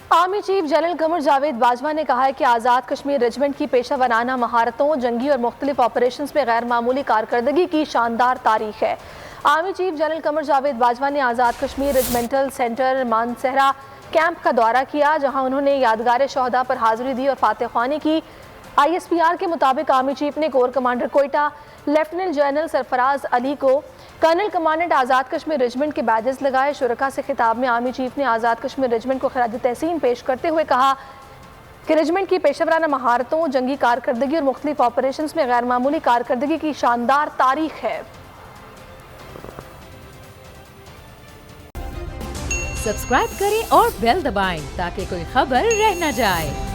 Army chief general Qamar Javed Bajwa ने कहा है कि आज़ाद कश्मीर रेजिमेंट की पेशा वराना महारतों, जंगी और मुख्तलिफ ऑपरेशन में गैर मामूली कारकर्दगी की शानदार तारीख है। Army chief general Qamar Javed Bajwa ने Azad Kashmir regimental centre Mansehra camp का दौरा किया, जहां उन्होंने यादगार शहदा पर हाजिरी दी और फातह ख्वानी की। ISPR के मुताबिक आर्मी चीफ ने core commander Quetta lieutenant general Sarfaraz Ali को colonel commandant Azad Kashmir regiment के बैजेस लगाए। शुरका से खिताब में आर्मी चीफ ने आज़ाद कश्मीर रेजिमेंट को खराज तहसीन पेश करते हुए कहा कि रेजिमेंट की पेशेवराना महारतों, जंगी कारकर्दगी और मुख्तलिफ ऑपरेशन में गैर मामूली कारकर्दगी की शानदार तारीख है। सब्सक्राइब करें और बेल दबाएं ताकि कोई खबर रह न जाए।